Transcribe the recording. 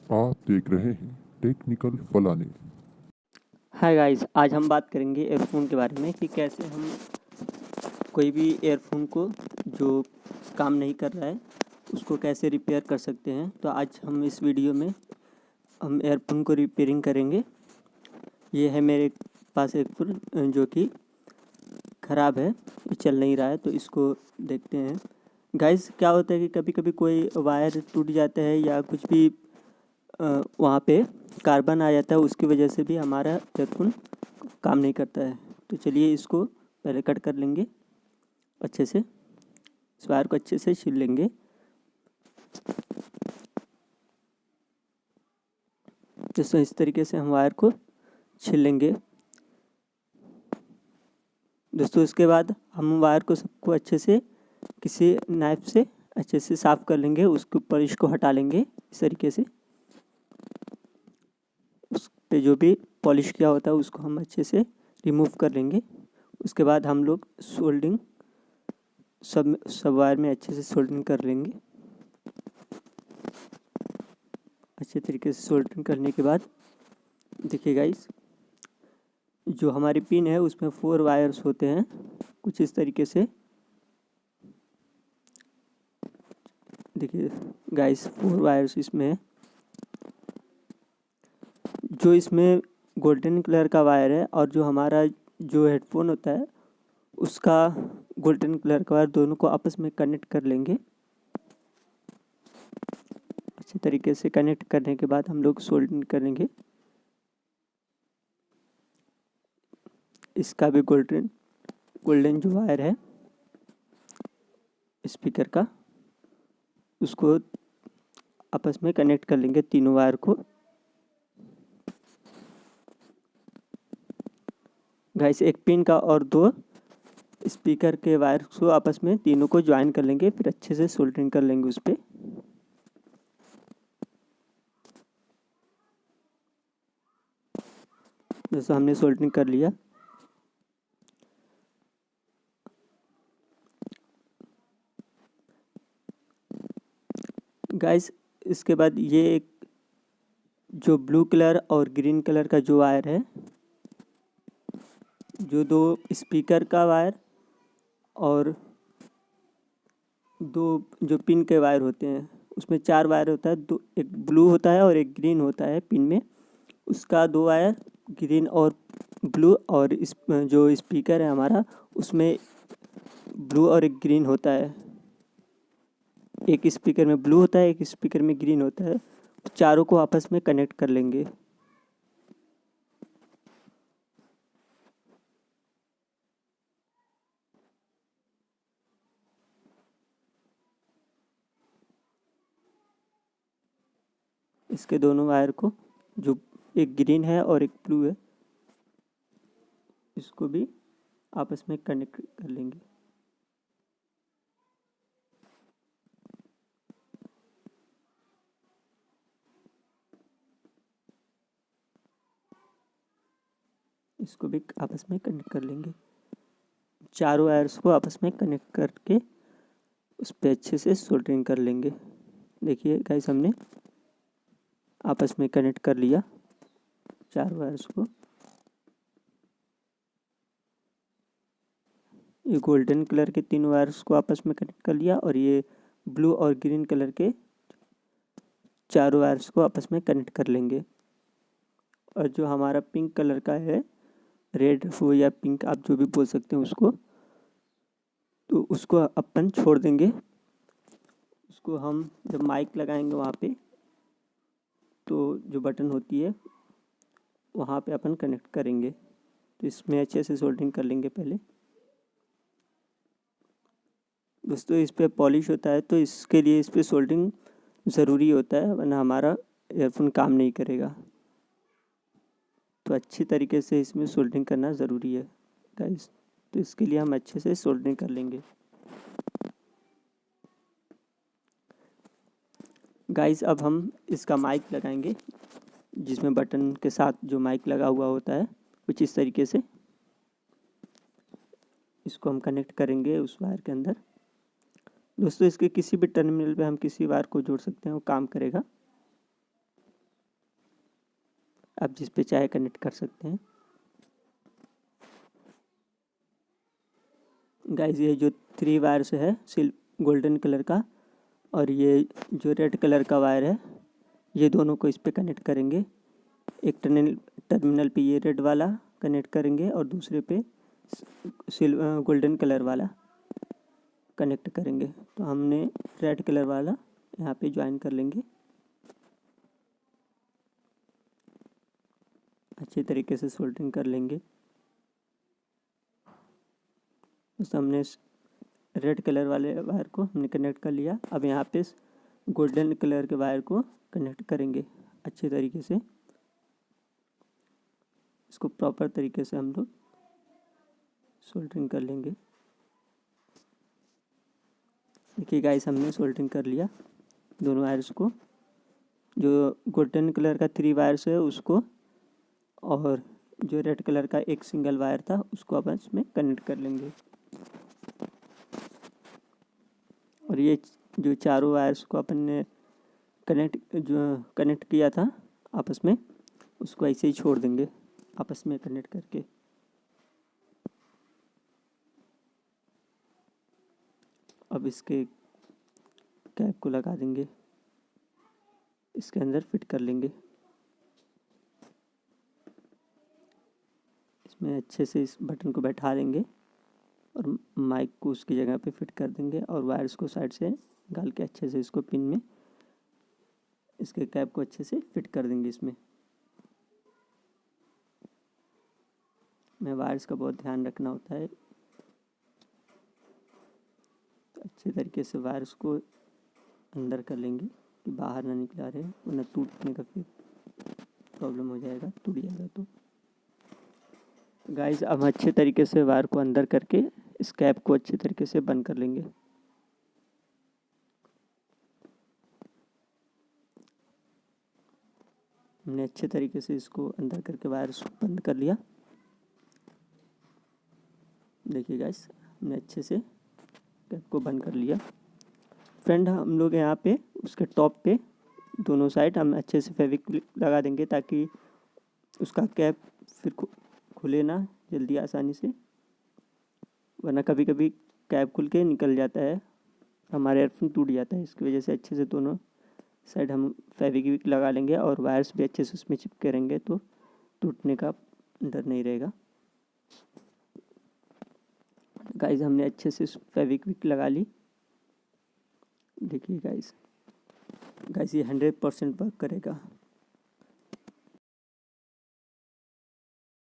आप देख रहे हैं टेक्निकल फलाने। हाय गाइस, आज हम बात करेंगे एयरफोन के बारे में कि कैसे हम कोई भी एयरफोन को जो काम नहीं कर रहा है उसको कैसे रिपेयर कर सकते हैं। तो आज हम इस वीडियो में हम एयरफोन को रिपेयरिंग करेंगे। ये है मेरे पास एयरफोन जो कि ख़राब है, ये चल नहीं रहा है, तो इसको देखते हैं। गाइस, क्या होता है कि कभी कभी कोई वायर टूट जाता है या कुछ भी वहाँ पे कार्बन आ जाता है, उसकी वजह से भी हमारा एयरफोन काम नहीं करता है। तो चलिए इसको पहले कट कर लेंगे अच्छे से, इस वायर को अच्छे से छील लेंगे। दोस्तों, इस तरीके से हम वायर को छील लेंगे। दोस्तों, इसके बाद हम वायर को सबको अच्छे से किसी नाइफ से अच्छे से साफ़ कर लेंगे, उसके ऊपर इसको हटा लेंगे इस तरीके से। उस पे जो भी पॉलिश किया होता है उसको हम अच्छे से रिमूव कर लेंगे। उसके बाद हम लोग सोल्डिंग सब वायर में अच्छे से सोल्डरिंग कर लेंगे। अच्छे तरीके से सोल्डरिंग करने के बाद देखिए गाइस, जो हमारी पिन है उसमें 4 वायर्स होते हैं कुछ इस तरीके से। देखिए गाइस, 4 वायर्स इसमें है। जो इसमें गोल्डन कलर का वायर है और जो हमारा जो हेडफोन होता है उसका गोल्डन कलर का वायर, दोनों को आपस में कनेक्ट कर लेंगे। अच्छे तरीके से कनेक्ट करने के बाद हम लोग सोल्डरिंग करेंगे। इसका भी गोल्डन जो वायर है स्पीकर का, उसको आपस में कनेक्ट कर लेंगे तीनों वायर को। गाइस, एक पिन का और 2 स्पीकर के वायर को आपस में तीनों को ज्वाइन कर लेंगे, फिर अच्छे से सोल्डरिंग कर लेंगे उस पर। जैसे हमने सोल्डरिंग कर लिया। गाइस, इसके बाद ये एक जो ब्लू कलर और ग्रीन कलर का जो वायर है, जो 2 स्पीकर का वायर और 2 जो पिन के वायर होते हैं, उसमें 4 वायर होता है। दो, एक ब्लू होता है और एक ग्रीन होता है पिन में। उसका 2 वायर ग्रीन और ब्लू, और इस जो स्पीकर है हमारा उसमें ब्लू और एक ग्रीन होता है। एक स्पीकर में ब्लू होता है, एक स्पीकर में ग्रीन होता है। चारों को आपस में कनेक्ट कर लेंगे। इसके दोनों वायर को, जो एक ग्रीन है और एक ब्लू है, इसको भी आपस में कनेक्ट कर लेंगे। इसको भी आपस में कनेक्ट कर लेंगे। चारों वायर्स को आपस में कनेक्ट करके उस पर अच्छे से सोल्डरिंग कर लेंगे। देखिए गाइस, हमने आपस में कनेक्ट कर लिया 4 वायर्स को। ये गोल्डन कलर के 3 वायर्स को आपस में कनेक्ट कर लिया और ये ब्लू और ग्रीन कलर के 4 वायर्स को आपस में कनेक्ट कर लेंगे। और जो हमारा पिंक कलर का है, रेड हो या पिंक, आप जो भी बोल सकते हैं उसको, तो उसको अपन छोड़ देंगे। उसको हम जब माइक लगाएंगे वहाँ पे, तो जो बटन होती है वहाँ पे अपन कनेक्ट करेंगे। तो इसमें अच्छे से सोल्डरिंग कर लेंगे पहले। दोस्तों, इस पर पॉलिश होता है तो इसके लिए इस पर सोल्डरिंग ज़रूरी होता है, वरना हमारा एयरफोन काम नहीं करेगा। तो अच्छी तरीके से इसमें सोल्डरिंग करना ज़रूरी है गाइस। तो इसके लिए हम अच्छे से सोल्डरिंग कर लेंगे। गाइस, अब हम इसका माइक लगाएंगे, जिसमें बटन के साथ जो माइक लगा हुआ होता है, कुछ इस तरीके से इसको हम कनेक्ट करेंगे उस वायर के अंदर। दोस्तों, इसके किसी भी टर्मिनल पे हम किसी वायर को जोड़ सकते हैं, वो काम करेगा। आप जिस पे चाहे कनेक्ट कर सकते हैं। गाइस ये जो 3 वायर्स है गोल्डन कलर का और ये जो रेड कलर का वायर है, ये दोनों को इस पे कनेक्ट करेंगे। एक टर्मिनल पे ये रेड वाला कनेक्ट करेंगे और दूसरे पे गोल्डन कलर वाला कनेक्ट करेंगे। तो हमने रेड कलर वाला यहाँ पे ज्वाइन कर लेंगे। अच्छे तरीके से सोल्डरिंग कर लेंगे। बस हमने रेड कलर वाले वायर को हमने कनेक्ट कर लिया। अब यहाँ पे गोल्डन कलर के वायर को कनेक्ट करेंगे अच्छे तरीके से। इसको प्रॉपर तरीके से हम लोग सोल्डरिंग कर लेंगे। देखिए गाइस हमने सोल्डरिंग कर लिया दोनों वायर्स को। जो गोल्डन कलर का 3 वायर्स है उसको और जो रेड कलर का एक सिंगल वायर था उसको आपस में कनेक्ट कर लेंगे। और ये जो चारों वायर्स को अपन ने कनेक्ट किया था आपस में, उसको ऐसे ही छोड़ देंगे आपस में कनेक्ट करके। अब इसके कैप को लगा देंगे, इसके अंदर फिट कर लेंगे। इसमें अच्छे से इस बटन को बैठा देंगे और माइक को उसकी जगह पे फिट कर देंगे और वायर्स को साइड से निकाल के अच्छे से इसको पिन में इसके कैप को अच्छे से फिट कर देंगे। इसमें वायर्स का बहुत ध्यान रखना होता है। तो अच्छे तरीके से वायर्स को अंदर कर लेंगे कि बाहर ना निकला रहे, वरना टूटने का फिर प्रॉब्लम हो जाएगा, टूट जाएगा। तो गाइस अब अच्छे तरीके से वायर को अंदर करके इस कैप को अच्छे तरीके से बंद कर लेंगे। हमने अच्छे तरीके से इसको अंदर करके वायर्स को बंद कर लिया। देखिए गाइस हमने अच्छे से कैप को बंद कर लिया। फ्रेंड हम लोग यहाँ पे उसके टॉप पे दोनों साइड हम अच्छे से फेविक्विक लगा देंगे ताकि उसका कैप फिर खुले ना जल्दी आसानी से, वरना कभी कभी कैप खुल के निकल जाता है, हमारे एयरफोन टूट जाता है। इसकी वजह से अच्छे से दोनों साइड हम फेविक्विक लगा लेंगे और वायर्स भी अच्छे से उसमें चिपके रहेंगे, तो टूटने का डर नहीं रहेगा। गाइस हमने अच्छे से फेविक्विक लगा ली। देखिए गाइस ये 100% वर्क करेगा।